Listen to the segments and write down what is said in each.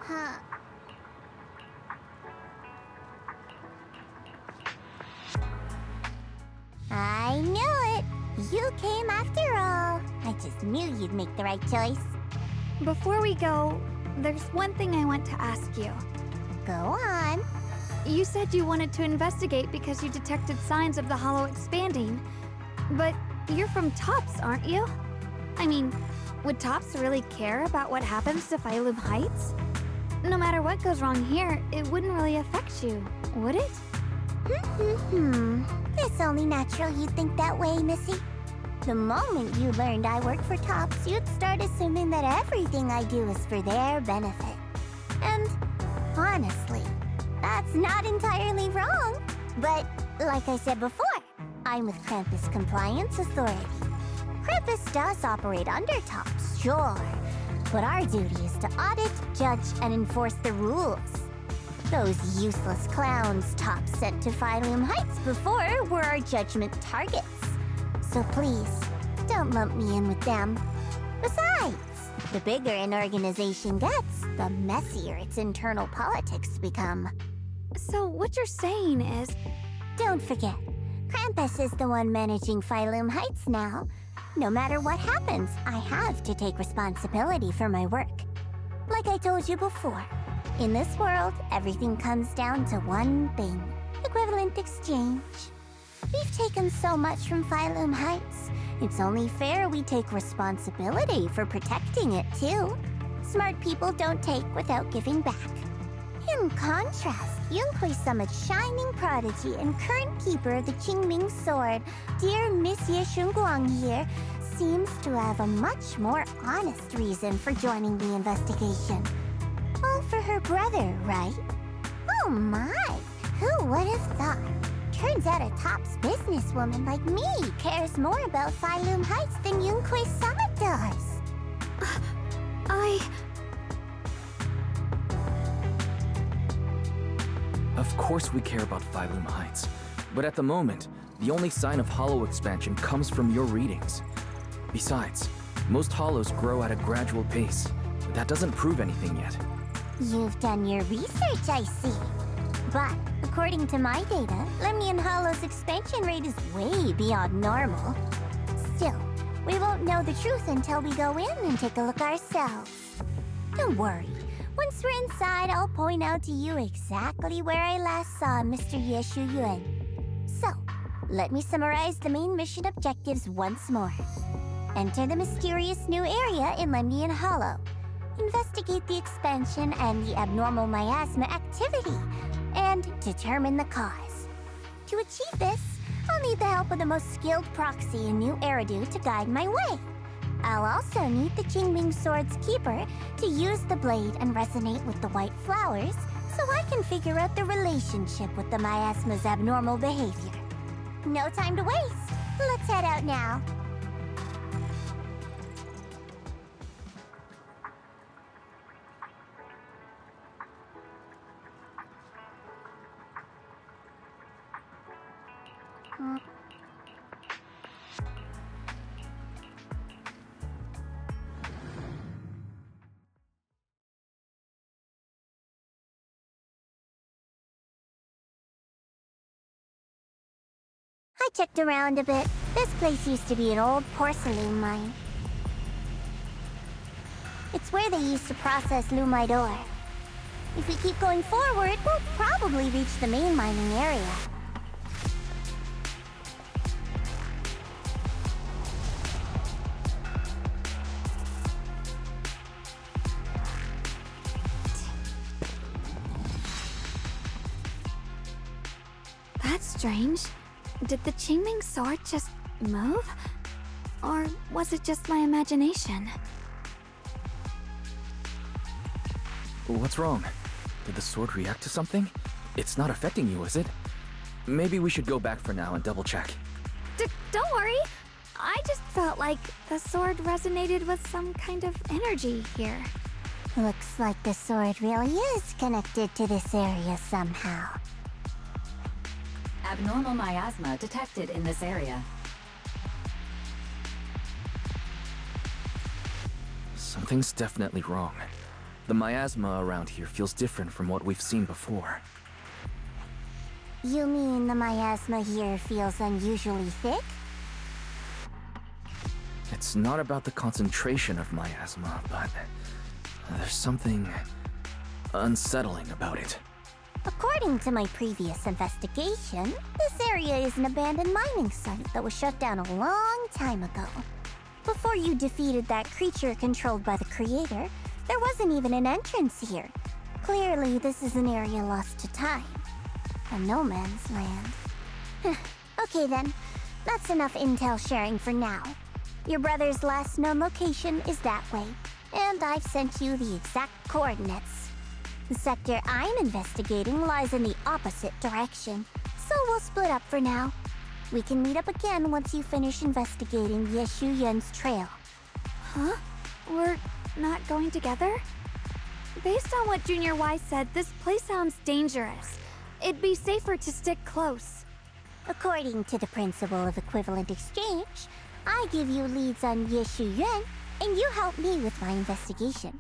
Huh. I knew it! You came after all. I just knew you'd make the right choice. Before we go, there's one thing I want to ask you. Go on. You said you wanted to investigate because you detected signs of the hollow expanding. But you're from Tops, aren't you? I mean, would Tops really care about what happens to Phylum Heights? No matter what goes wrong here, it wouldn't really affect you, would it? It's only natural you'd think that way, Missy. The moment you learned I work for Tops, you'd start assuming that everything I do is for their benefit. And honestly, that's not entirely wrong. But like I said before, I'm with Krampus Compliance Authority. Krampus does operate under Tops, sure. But our duty is to audit, judge, and enforce the rules. Those useless clowns Tops sent to Phylum Heights before were our judgment targets. So please, don't lump me in with them. Besides, the bigger an organization gets, the messier its internal politics become. So what you're saying is... Don't forget, Krampus is the one managing Phylum Heights now. No matter what happens, I have to take responsibility for my work. Like I told you before, in this world, everything comes down to one thing: equivalent exchange. We've taken so much from Phylum Heights. It's only fair we take responsibility for protecting it, too. Smart people don't take without giving back. In contrast, Yunhui Summit's shining prodigy and current keeper of the Qingming Sword, dear Monsieur Shunguang here, seems to have a much more honest reason for joining the investigation. All for her brother, right? Oh my! Who would have thought? Turns out a Tops businesswoman like me cares more about Phylum Heights than Yunhui Summit does. Of course we care about Phylum Heights, but at the moment, the only sign of hollow expansion comes from your readings. Besides, most hollows grow at a gradual pace, but that doesn't prove anything yet. You've done your research, I see. But, according to my data, Lemnian Hollow's expansion rate is way beyond normal. Still, we won't know the truth until we go in and take a look ourselves. Don't worry. Once we're inside, I'll point out to you exactly where I last saw Mr. Ye Shuyuan. So, let me summarize the main mission objectives once more. Enter the mysterious new area in Lemnian Hollow. Investigate the expansion and the abnormal miasma activity, and determine the cause. To achieve this, I'll need the help of the most skilled proxy in New Eridu to guide my way. I'll also need the Qingming Sword's keeper to use the blade and resonate with the white flowers so I can figure out the relationship with the miasma's abnormal behavior. No time to waste. Let's head out now. I checked around a bit. This place used to be an old porcelain mine. It's where they used to process lumite ore. If we keep going forward, we'll probably reach the main mining area. That's strange. Did the Qingming Sword just move? Or was it just my imagination? What's wrong? Did the sword react to something? It's not affecting you, is it? Maybe we should go back for now and double check. Don't worry. I just felt like the sword resonated with some kind of energy here. Looks like the sword really is connected to this area somehow. Abnormal miasma detected in this area. Something's definitely wrong. The miasma around here feels different from what we've seen before. You mean the miasma here feels unusually thick? It's not about the concentration of miasma, but there's something unsettling about it. According to my previous investigation, this area is an abandoned mining site that was shut down a long time ago. Before you defeated that creature controlled by the Creator, there wasn't even an entrance here. Clearly, this is an area lost to time. A no man's land. Okay then, that's enough intel sharing for now. Your brother's last known location is that way, and I've sent you the exact coordinates. The sector I'm investigating lies in the opposite direction, so we'll split up for now. We can meet up again once you finish investigating Yeshu Yen's trail. Huh? We're not going together? Based on what Junior Y said, this place sounds dangerous. It'd be safer to stick close. According to the principle of equivalent exchange, I give you leads on Yeshu Yuan, and you help me with my investigation.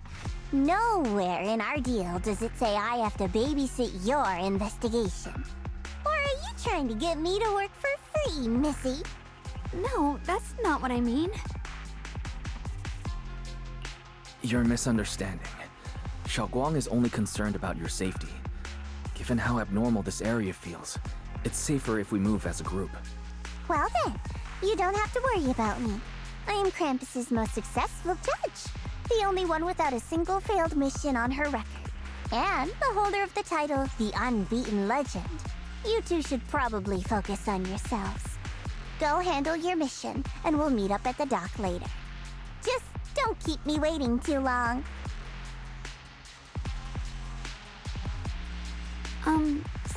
Nowhere in our deal does it say I have to babysit your investigation. Or are you trying to get me to work for free, Missy? No, that's not what I mean. You're misunderstanding. Xiaoguang is only concerned about your safety. Given how abnormal this area feels, it's safer if we move as a group. Well then, you don't have to worry about me. I am Krampus's most successful judge, the only one without a single failed mission on her record, and the holder of the title, the Unbeaten Legend. You two should probably focus on yourselves. Go handle your mission, and we'll meet up at the dock later. Just don't keep me waiting too long.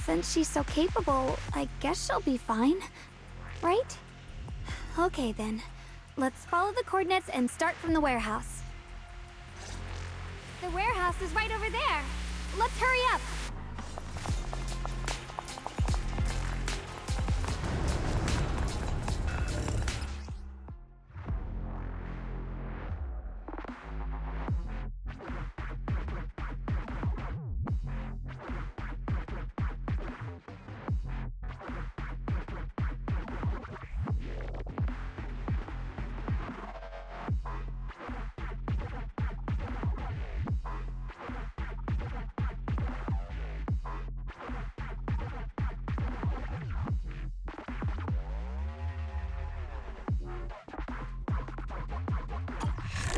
Since she's so capable, I guess she'll be fine. Right? Okay then. Let's follow the coordinates and start from the warehouse. The warehouse is right over there. Let's hurry up.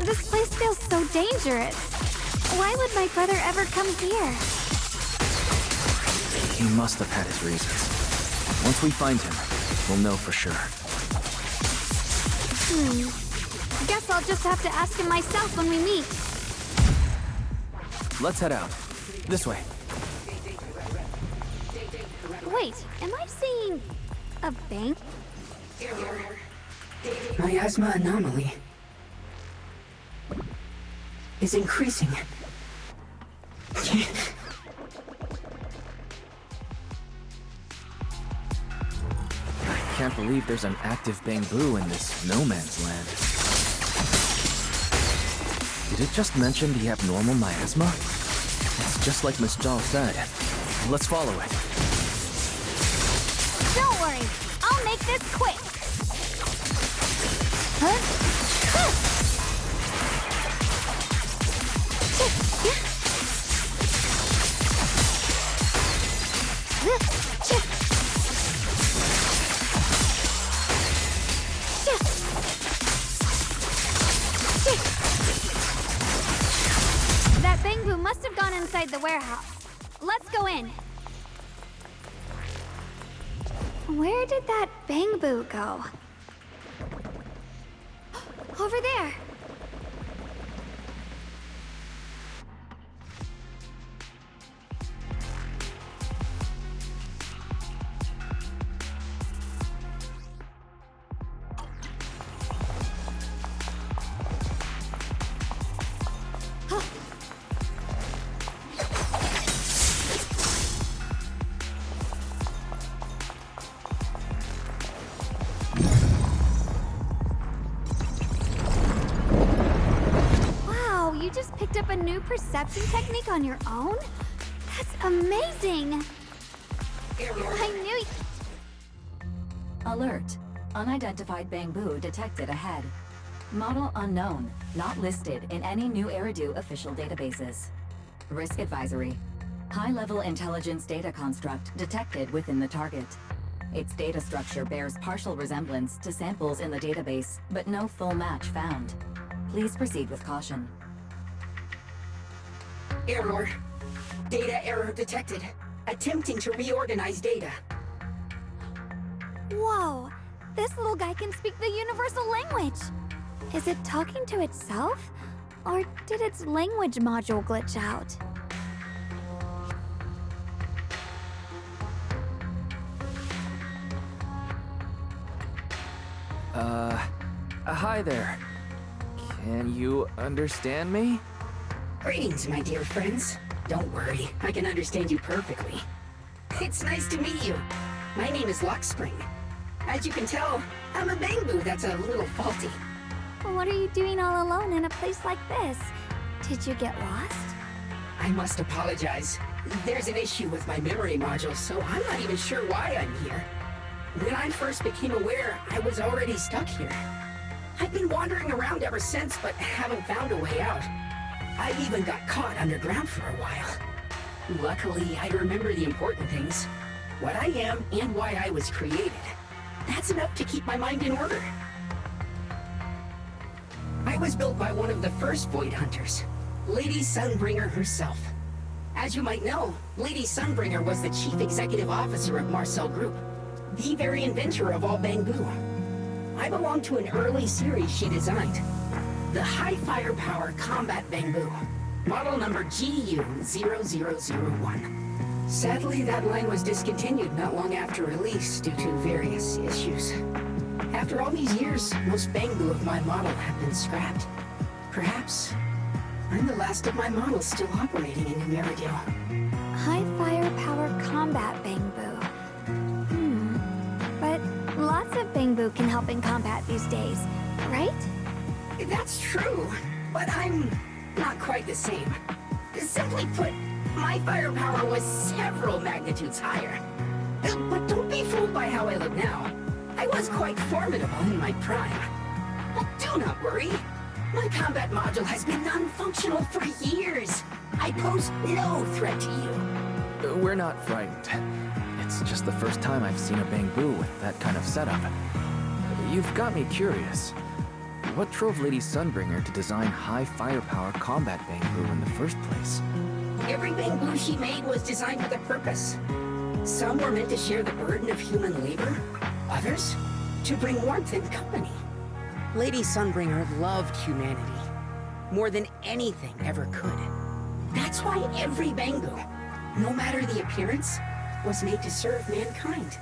This place feels so dangerous. Why would my brother ever come here? He must have had his reasons. Once we find him, we'll know for sure. Guess I'll just have to ask him myself when we meet. Let's head out. This way. Wait, am I seeing a bank? Miasma anomaly is increasing. I can't believe there's an active bamboo in this no man's land. Did it just mention the abnormal miasma? It's just like Miss Zhao said. Let's follow it. Don't worry, I'll make this quick. That bamboo must have gone inside the warehouse. Let's go in. Where did that bamboo go? Over there. just picked up a new perception technique on your own? That's amazing! I knew Alert. Unidentified Bangbu detected ahead. Model unknown, not listed in any new Eridu official databases. Risk advisory. High-level intelligence data construct detected within the target. Its data structure bears partial resemblance to samples in the database, but no full match found. Please proceed with caution. Error. Data error detected. Attempting to reorganize data. Whoa! This little guy can speak the universal language! Is it talking to itself? Or did its language module glitch out? Hi there. Can you understand me? Greetings, my dear friends. Don't worry, I can understand you perfectly. It's nice to meet you. My name is Luckspring. As you can tell, I'm a Bangbu that's a little faulty. What are you doing all alone in a place like this? Did you get lost? I must apologize. There's an issue with my memory module, so I'm not even sure why I'm here. When I first became aware, I was already stuck here. I've been wandering around ever since, but haven't found a way out. I even got caught underground for a while. Luckily, I remember the important things. What I am and why I was created. That's enough to keep my mind in order. I was built by one of the first Void Hunters, Lady Sunbringer herself. As you might know, Lady Sunbringer was the chief executive officer of Marcel Group, the very inventor of all Bangbu. I belong to an early series she designed, the High Firepower Combat Bangbu, model number GU0001. Sadly, that line was discontinued not long after release due to various issues. After all these years, most Bangbu of my model have been scrapped. Perhaps I'm the last of my models still operating in New Eridu. High firepower combat Bangbu. But lots of Bangbu can help in combat these days, right? That's true, but I'm not quite the same. Simply put, my firepower was several magnitudes higher. But don't be fooled by how I look now. I was quite formidable in my prime. But do not worry. My combat module has been non-functional for years. I pose no threat to you. We're not frightened. It's just the first time I've seen a Bangbu with that kind of setup. You've got me curious. What drove Lady Sunbringer to design high firepower combat Bangbu in the first place? Every Bangbu she made was designed with a purpose. Some were meant to share the burden of human labor, others to bring warmth and company. Lady Sunbringer loved humanity more than anything ever could. That's why every Bangbu, no matter the appearance, was made to serve mankind.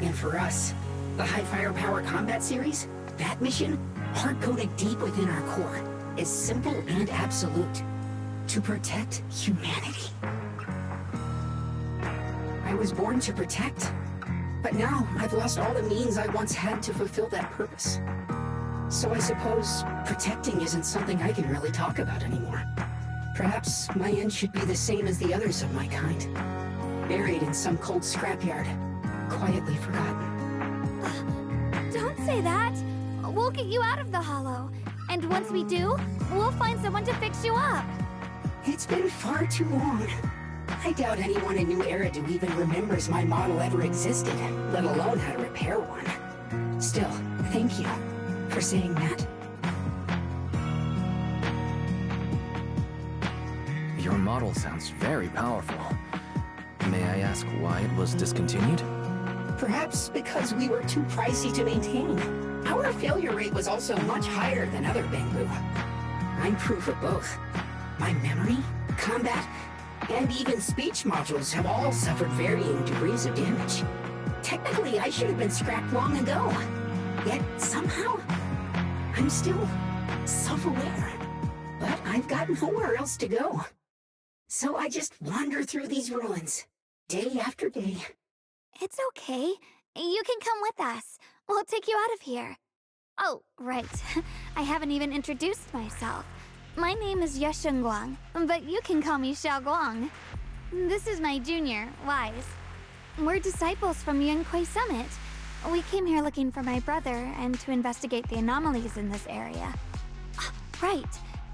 And for us, the High Firepower Combat Series, that mission, hard-coded deep within our core, is simple and absolute. To protect humanity. I was born to protect, but now I've lost all the means I once had to fulfill that purpose. So I suppose protecting isn't something I can really talk about anymore. Perhaps my end should be the same as the others of my kind. Buried in some cold scrapyard, quietly forgotten. Don't say that! We'll get you out of the hollow. And once we do, we'll find someone to fix you up. It's been far too long. I doubt anyone in New Eridu even remembers my model ever existed, let alone how to repair one. Still, thank you for saying that. Your model sounds very powerful. May I ask why it was discontinued? Perhaps because we were too pricey to maintain. Our failure rate was also much higher than other Bangbu. I'm proof of both. My memory, combat, and even speech modules have all suffered varying degrees of damage. Technically, I should have been scrapped long ago. Yet, somehow, I'm still self-aware. But I've got nowhere else to go. So I just wander through these ruins, day after day. It's okay. You can come with us. We'll take you out of here. Oh, right. I haven't even introduced myself. My name is Yesheng Guang, but you can call me Xiao Guang. This is my junior, Wise. We're disciples from Yunquei Summit. We came here looking for my brother and to investigate the anomalies in this area. Right.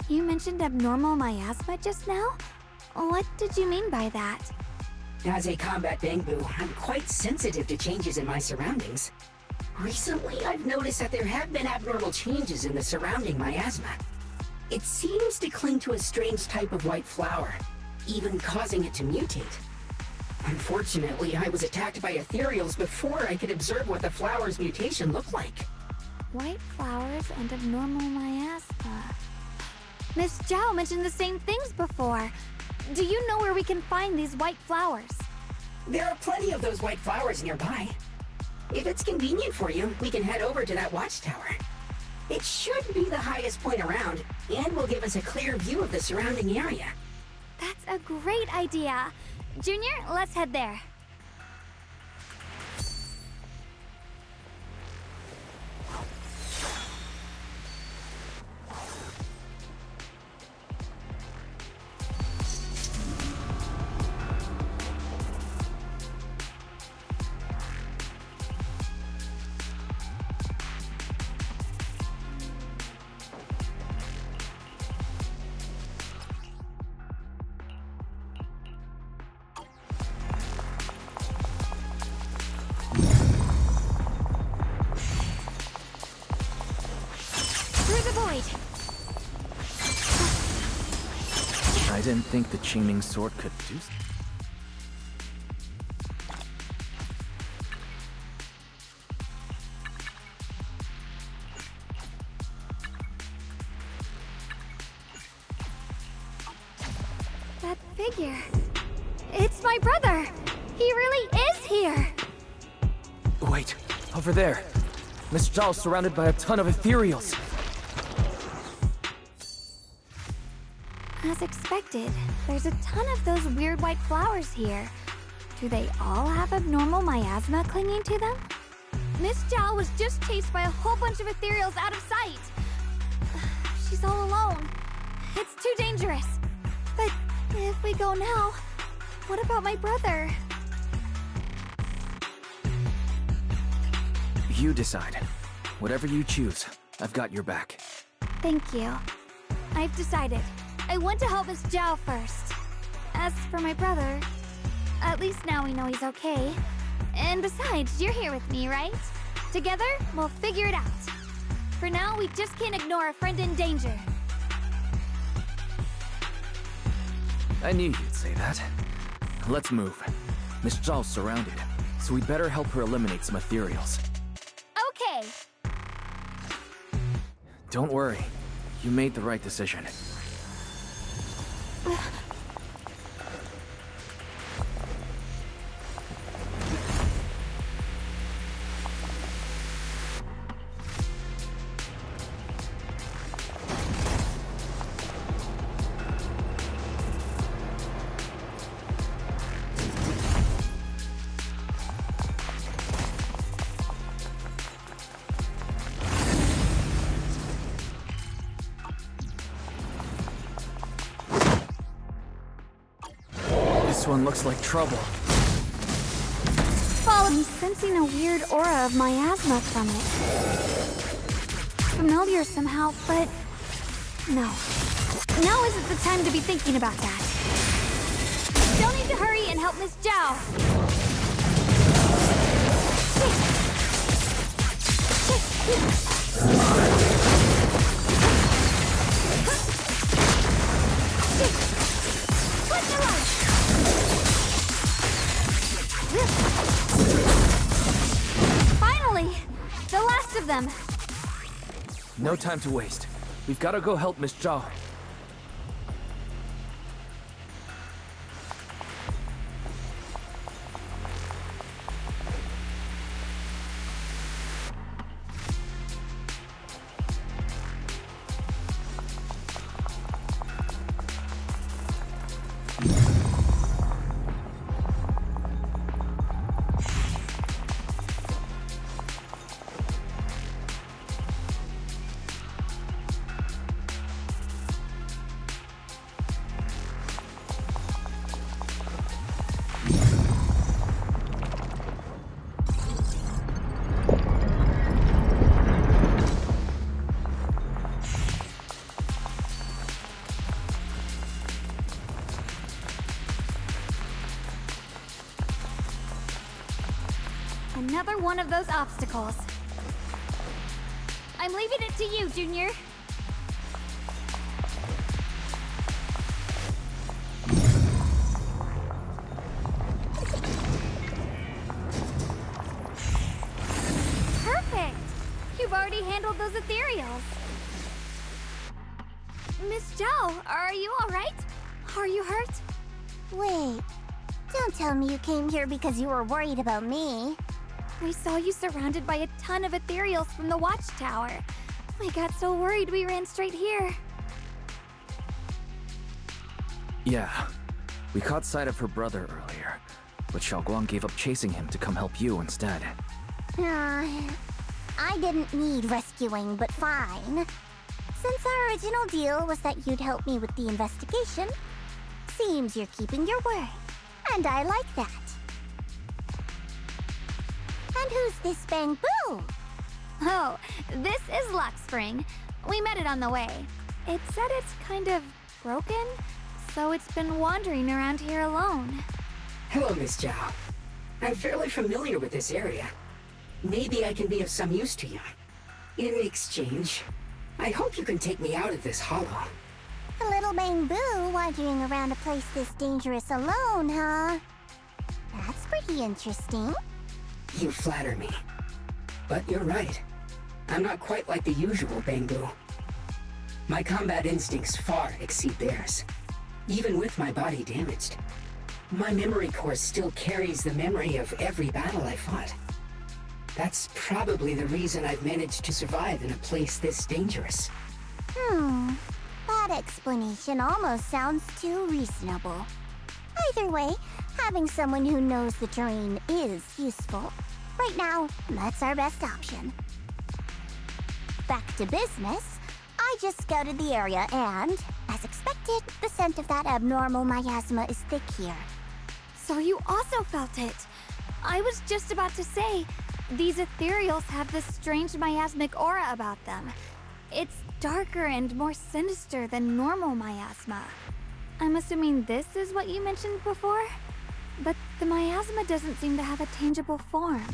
You mentioned abnormal miasma just now? What did you mean by that? As a combat Bangbu, I'm quite sensitive to changes in my surroundings. Recently, I've noticed that there have been abnormal changes in the surrounding miasma. It seems to cling to a strange type of white flower, even causing it to mutate. Unfortunately, I was attacked by ethereals before I could observe what the flower's mutation looked like. White flowers and abnormal miasma. Miss Zhao mentioned the same things before. Do you know where we can find these white flowers? There are plenty of those white flowers nearby. If it's convenient for you, we can head over to that watchtower. It should be the highest point around, and will give us a clear view of the surrounding area. That's a great idea. Junior, let's head there. I didn't think the chaining sword could do That figure. It's my brother. He really is here. Wait, over there. Miss Zhao's surrounded by a ton of ethereals. As expected, there's a ton of those weird white flowers here. Do they all have abnormal miasma clinging to them? Miss Zhao was just chased by a whole bunch of ethereals out of sight. She's all alone. It's too dangerous. But if we go now, what about my brother? You decide. Whatever you choose, I've got your back. Thank you. I've decided. I want to help Miss Zhao first. As for my brother, at least now we know he's okay. And besides, you're here with me, right? Together, we'll figure it out. For now, we just can't ignore a friend in danger. I knew you'd say that. Let's move. Miss Zhao's surrounded, so we better help her eliminate some ethereals. Okay. Don't worry. You made the right decision. This one looks like trouble. I'm sensing a weird aura of miasma from it. Familiar somehow, but no. Now isn't the time to be thinking about that. Still need to hurry and help Miss Zhao. What's the light? Finally! The last of them! No time to waste. We've got to go help Miss Zhao. Another one of those obstacles. I'm leaving it to you, Junior. Perfect! You've already handled those ethereals. Miss Zhao, are you alright? Are you hurt? Wait, don't tell me you came here because you were worried about me. We saw you surrounded by a ton of ethereals from the watchtower. We got so worried we ran straight here. Yeah, we caught sight of her brother earlier, but Xiaoguang gave up chasing him to come help you instead. I didn't need rescuing, but fine. Since our original deal was that you'd help me with the investigation, seems you're keeping your word, and I like that. And who's this Bamboo? Oh, this is Lock Spring. We met it on the way. It said it's kind of broken, so it's been wandering around here alone. Hello, Miss Zhao. I'm fairly familiar with this area. Maybe I can be of some use to you. In exchange, I hope you can take me out of this hollow. A little Bamboo wandering around a place this dangerous alone, huh? That's pretty interesting. You flatter me. But you're right. I'm not quite like the usual Bamboo. My combat instincts far exceed theirs. Even with my body damaged, my memory core still carries the memory of every battle I fought. That's probably the reason I've managed to survive in a place this dangerous. That explanation almost sounds too reasonable. Either way, having someone who knows the terrain is useful. Right now, that's our best option. Back to business, I just scouted the area and, as expected, the scent of that abnormal miasma is thick here. So you also felt it. I was just about to say, these ethereals have this strange miasmic aura about them. It's darker and more sinister than normal miasma. I'm assuming this is what you mentioned before? But the miasma doesn't seem to have a tangible form.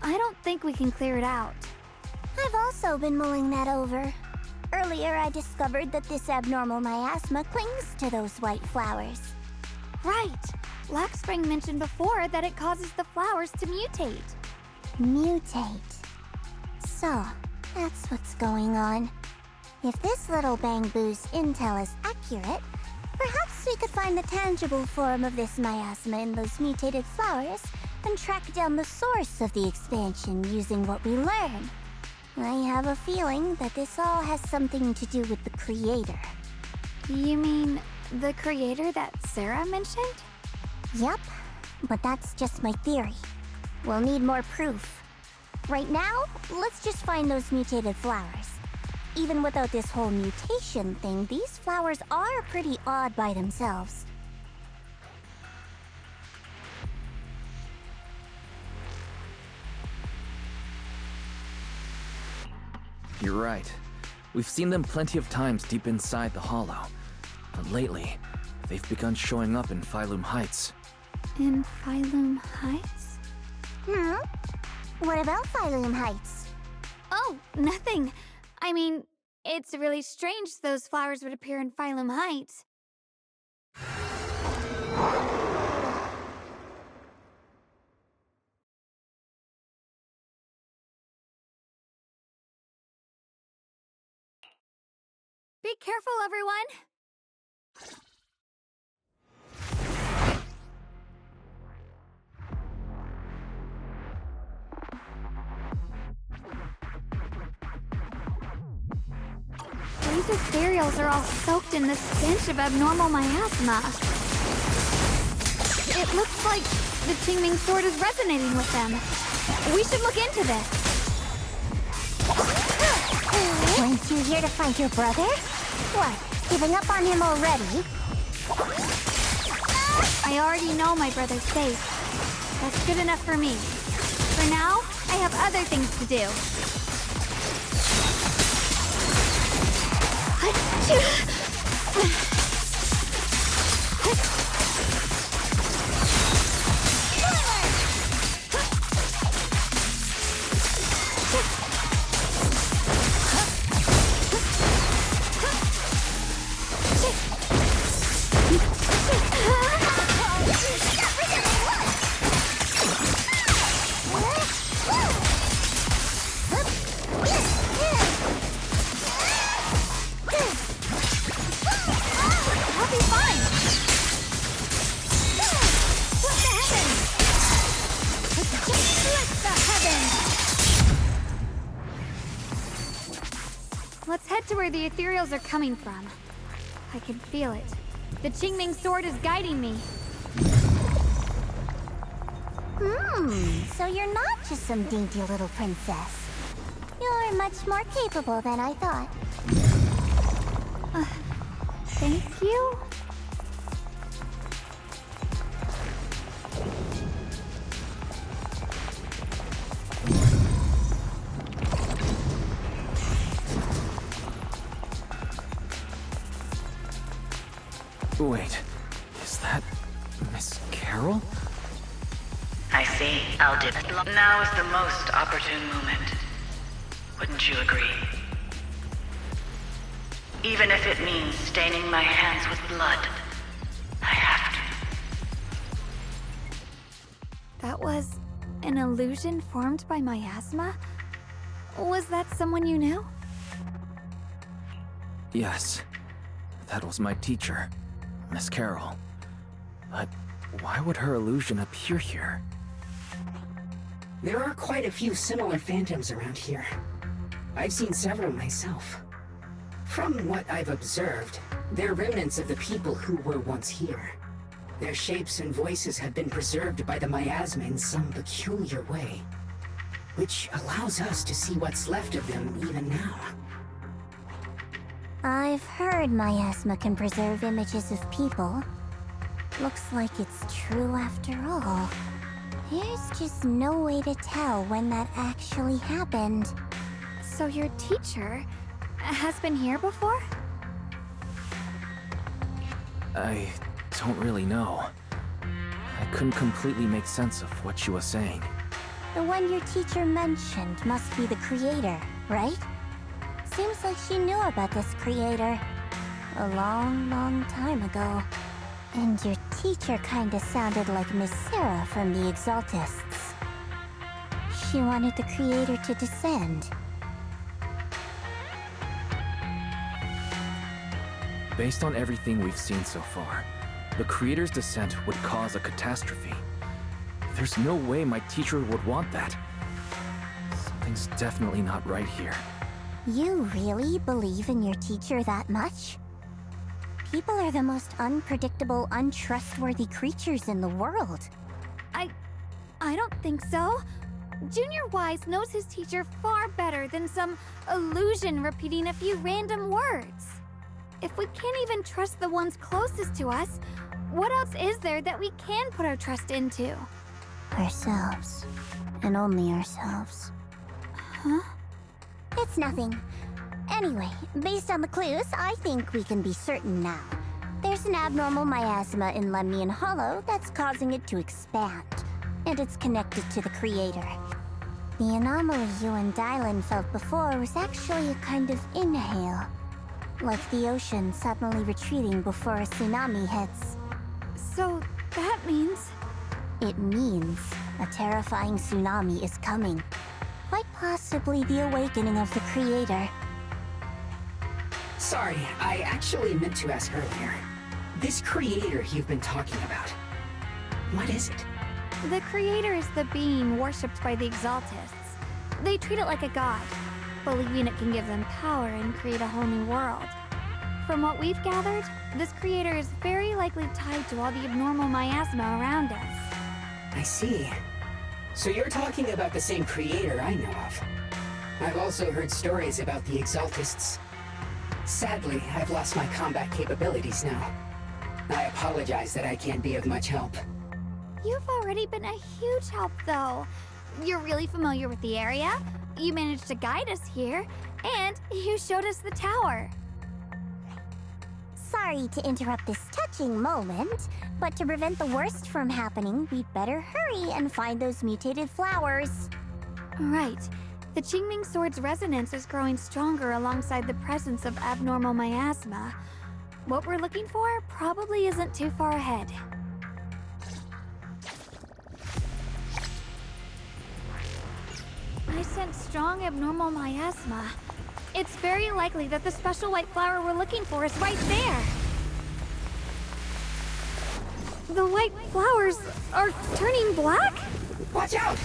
I don't think we can clear it out. I've also been mulling that over. Earlier, I discovered that this abnormal miasma clings to those white flowers. Right! Lock Spring mentioned before that it causes the flowers to mutate. Mutate. So, that's what's going on. If this little Bamboo's intel is accurate, perhaps we could find the tangible form of this miasma in those mutated flowers and track down the source of the expansion using what we learn. I have a feeling that this all has something to do with the creator. You mean the creator that Sarah mentioned? Yup, but that's just my theory. We'll need more proof. Right now, let's just find those mutated flowers. Even without this whole mutation thing, these flowers are pretty odd by themselves. You're right. We've seen them plenty of times deep inside the hollow. But lately, they've begun showing up in Phylum Heights. In Phylum Heights? What about Phylum Heights? Oh, nothing. I mean, it's really strange those flowers would appear in Phylum Heights. Be careful, everyone! These ethereals are all soaked in the stench of abnormal miasma. It looks like the Qingming sword is resonating with them. We should look into this. Weren't you here to find your brother? What, giving up on him already? I already know my brother's safe. That's good enough for me. For now, I have other things to do. get to where the ethereals are coming from. I can feel it. The Qingming sword is guiding me. So you're not just some dainty little princess. You're much more capable than I thought. Thank you? Wait, is that Miss Carol? I see, Aldith. Now is the most opportune moment. Wouldn't you agree? Even if it means staining my hands with blood, I have to. That was an illusion formed by miasma? Was that someone you knew? Yes, that was my teacher, Miss Carol. But why would her illusion appear here? There are quite a few similar phantoms around here. I've seen several myself. From what I've observed, they're remnants of the people who were once here. Their shapes and voices have been preserved by the miasma in some peculiar way, which allows us to see what's left of them even now. I've heard miasma can preserve images of people. Looks like it's true after all. There's just no way to tell when that actually happened. So your teacher has been here before? I don't really know. I couldn't completely make sense of what she was saying. The one your teacher mentioned must be the creator, right? Seems like she knew about this creator a long, long time ago. And your teacher kinda sounded like Miss Sarah from the Exaltists. She wanted the creator to descend. Based on everything we've seen so far, the creator's descent would cause a catastrophe. There's no way my teacher would want that. Something's definitely not right here. You really believe in your teacher that much? People are the most unpredictable, untrustworthy creatures in the world. I don't think so. Junior Wise knows his teacher far better than some illusion repeating a few random words. If we can't even trust the ones closest to us, what else is there that we can put our trust into? Ourselves. And only ourselves. Huh? It's nothing. Anyway, based on the clues, I think we can be certain now. There's an abnormal miasma in Lemnian Hollow that's causing it to expand, and it's connected to the creator. The anomaly you and Dylan felt before was actually a kind of inhale, like the ocean suddenly retreating before a tsunami hits. So that means... It means a terrifying tsunami is coming. Quite possibly the awakening of the creator. Sorry, I actually meant to ask earlier. This creator you've been talking about, what is it? The creator is the being worshipped by the Exaltists. They treat it like a god, believing it can give them power and create a whole new world. From what we've gathered, this creator is very likely tied to all the abnormal miasma around us. I see. So you're talking about the same creator I know of. I've also heard stories about the Exaltists. Sadly, I've lost my combat capabilities now. I apologize that I can't be of much help. You've already been a huge help, though. You're really familiar with the area, you managed to guide us here, and you showed us the tower. Sorry to interrupt this touching moment, but to prevent the worst from happening, we'd better hurry and find those mutated flowers. Right. The Qingming sword's resonance is growing stronger alongside the presence of abnormal miasma. What we're looking for probably isn't too far ahead. I sense strong abnormal miasma. It's very likely that the special white flower we're looking for is right there. The white flowers are turning black? Watch out!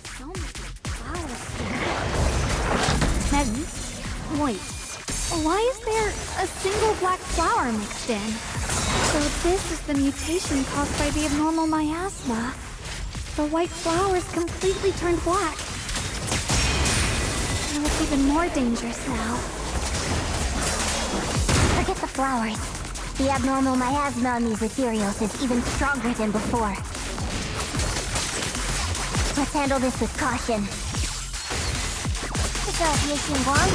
So much Wait. Why is there a single black flower mixed in? So this is the mutation caused by the abnormal miasma. The white flowers completely turned black. Now it's even more dangerous now. Forget the flowers. The abnormal miasma on these ethereals is even stronger than before. Let's handle this with caution. Good job, Yixin Guang.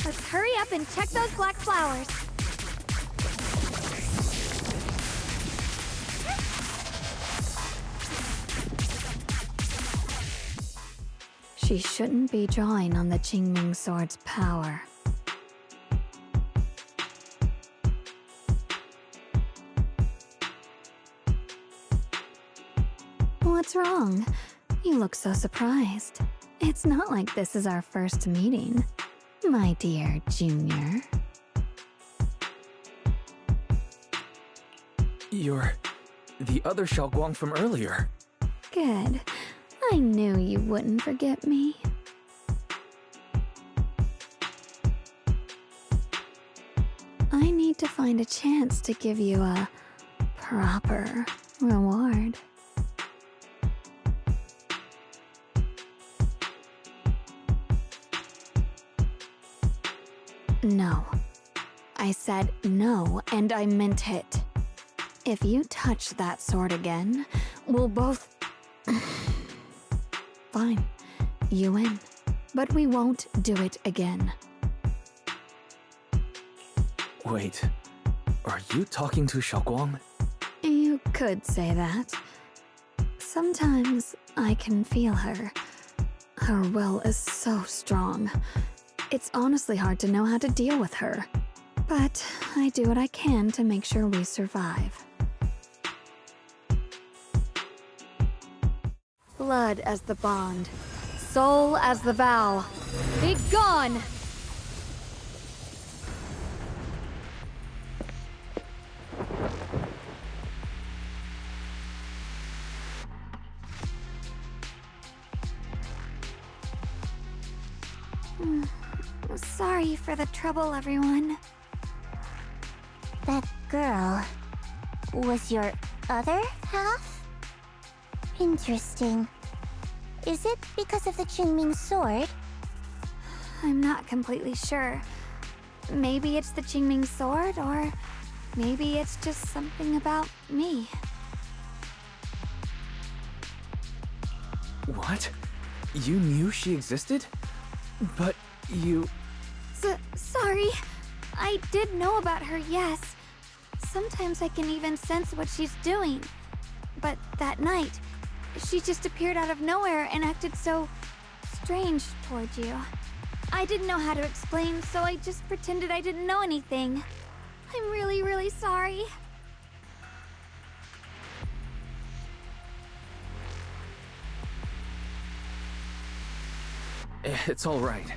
Let's hurry up and check those black flowers. She shouldn't be drawing on the Qingming Sword's power. What's wrong? You look so surprised. It's not like this is our first meeting, my dear Junior. You're the other Xiaoguang from earlier. Good. I knew you wouldn't forget me. I need to find a chance to give you a proper reward. No. I said no, and I meant it. If you touch that sword again, we'll both... Fine. You win. But we won't do it again. Wait, are you talking to Xiaoguang? You could say that. Sometimes I can feel her. Her will is so strong. It's honestly hard to know how to deal with her. But I do what I can to make sure we survive. Blood as the bond. Soul as the vow. Be gone! Sorry for the trouble, everyone. That girl was your other half? Interesting. Is it because of the Qingming sword? I'm not completely sure. Maybe it's the Qingming sword, or maybe it's just something about me. What? You knew she existed? But you... Sorry. I did know about her, yes. Sometimes I can even sense what she's doing. But that night, she just appeared out of nowhere and acted so strange towards you. I didn't know how to explain, so I just pretended I didn't know anything. I'm really, really sorry. It's all right.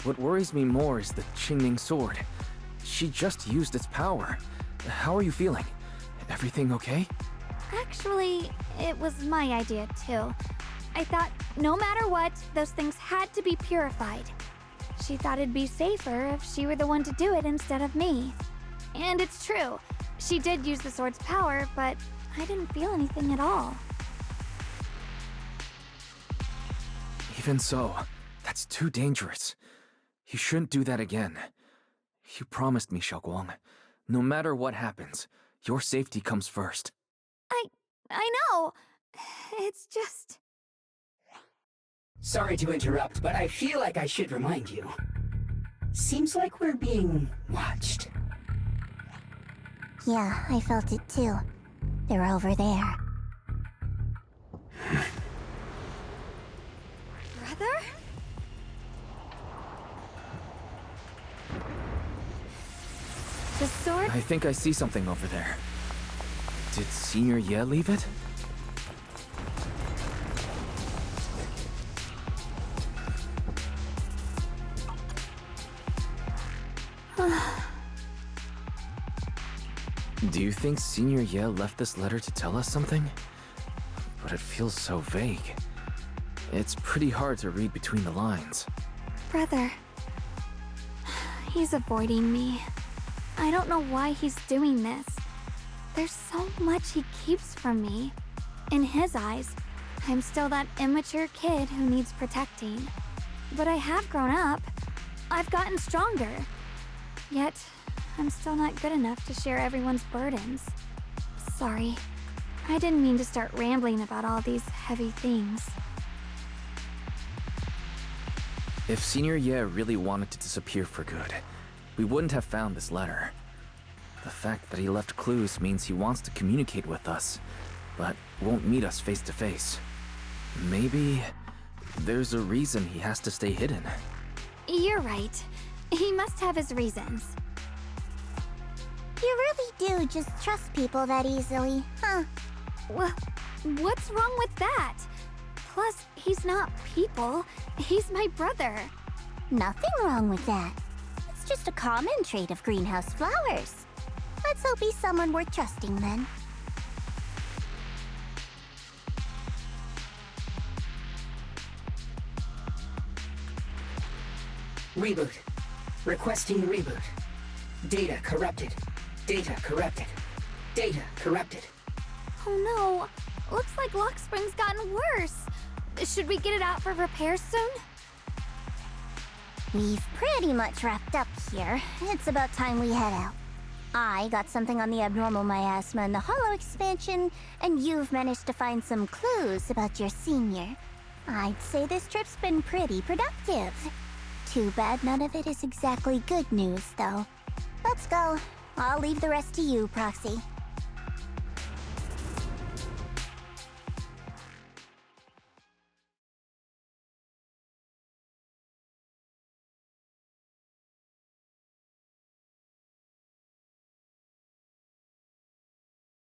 What worries me more is the Qingming sword. She just used its power. How are you feeling? Everything okay? Actually, it was my idea too. I thought no matter what, those things had to be purified. She thought it'd be safer if she were the one to do it instead of me. And it's true. She did use the sword's power, but I didn't feel anything at all. Even so, that's too dangerous. You shouldn't do that again. You promised me, Xiaoguang. No matter what happens, your safety comes first. I know. It's just... Sorry to interrupt, but I feel like I should remind you. Seems like we're being watched. Yeah, I felt it too. They're over there. Brother? The sword? I think I see something over there. Did Senior Ye leave it? Do you think Senior Ye left this letter to tell us something? But it feels so vague. It's pretty hard to read between the lines. Brother. He's avoiding me. I don't know why he's doing this. There's so much he keeps from me. In his eyes, I'm still that immature kid who needs protecting. But I have grown up. I've gotten stronger. Yet, I'm still not good enough to share everyone's burdens. Sorry. I didn't mean to start rambling about all these heavy things. If Senior Ye really wanted to disappear for good, we wouldn't have found this letter. The fact that he left clues means he wants to communicate with us, but won't meet us face to face. Maybe there's a reason he has to stay hidden. You're right. He must have his reasons. You really do just trust people that easily, huh? What's wrong with that? Plus, he's not people. He's my brother. Nothing wrong with that. It's just a common trait of greenhouse flowers. Let's hope he's someone worth trusting then. Reboot. Requesting reboot. Data corrupted. Data corrupted. Data corrupted. Oh no. Looks like Lock Spring's gotten worse. Should we get it out for repairs soon? We've pretty much wrapped up here. It's about time we head out. I got something on the abnormal miasma and the hollow expansion, and you've managed to find some clues about your senior. I'd say this trip's been pretty productive. Too bad none of it is exactly good news, though. Let's go. I'll leave the rest to you, Proxy.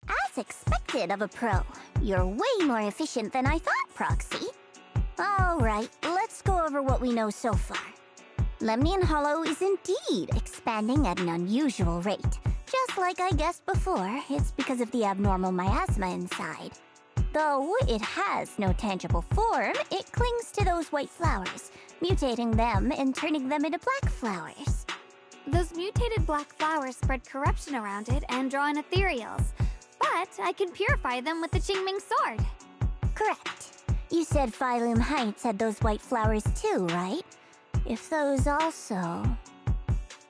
As expected of a pro, you're way more efficient than I thought, Proxy. Alright, let's go over what we know so far. Lemnian Hollow is indeed expanding at an unusual rate. Just like I guessed before, it's because of the abnormal miasma inside. Though it has no tangible form, it clings to those white flowers, mutating them and turning them into black flowers. Those mutated black flowers spread corruption around it and draw in ethereals. But I can purify them with the Qingming sword. Correct. You said Phylum Heights had those white flowers too, right? If those also...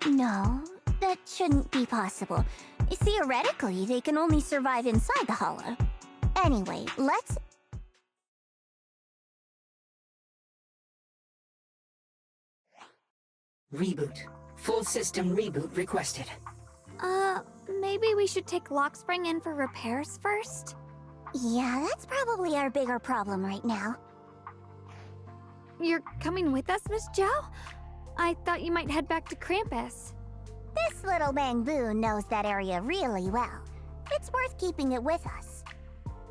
No, that shouldn't be possible. Theoretically, they can only survive inside the hollow. Anyway, let's... Reboot. Full system reboot requested. Maybe we should take Lock Spring in for repairs first? Yeah, that's probably our bigger problem right now. You're coming with us, Miss Zhao? I thought you might head back to Krampus. This little bamboo knows that area really well. It's worth keeping it with us.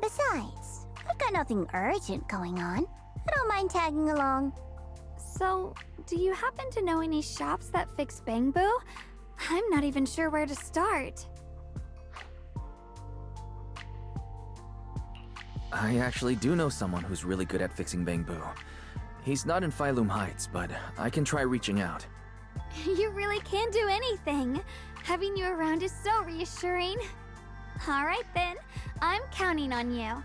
Besides, I've got nothing urgent going on. I don't mind tagging along. So, do you happen to know any shops that fix bamboo? I'm not even sure where to start. I actually do know someone who's really good at fixing bamboo. He's not in Phylum Heights, but I can try reaching out. You really can do anything. Having you around is so reassuring. All right then, I'm counting on you.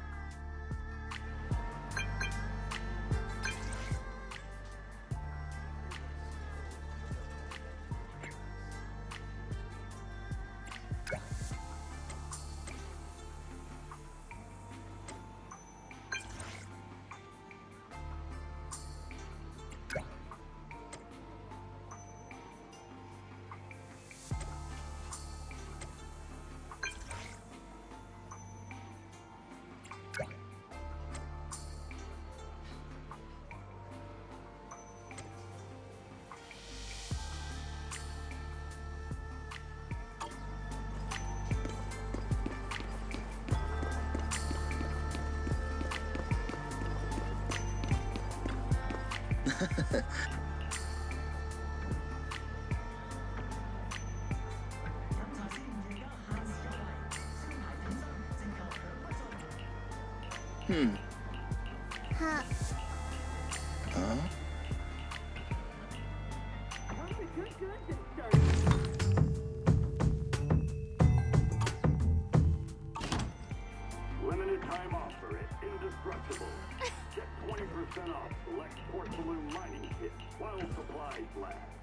Huh. Limited time offer at Indestructible. Get 20% off select porcelain mining kits while supplies last.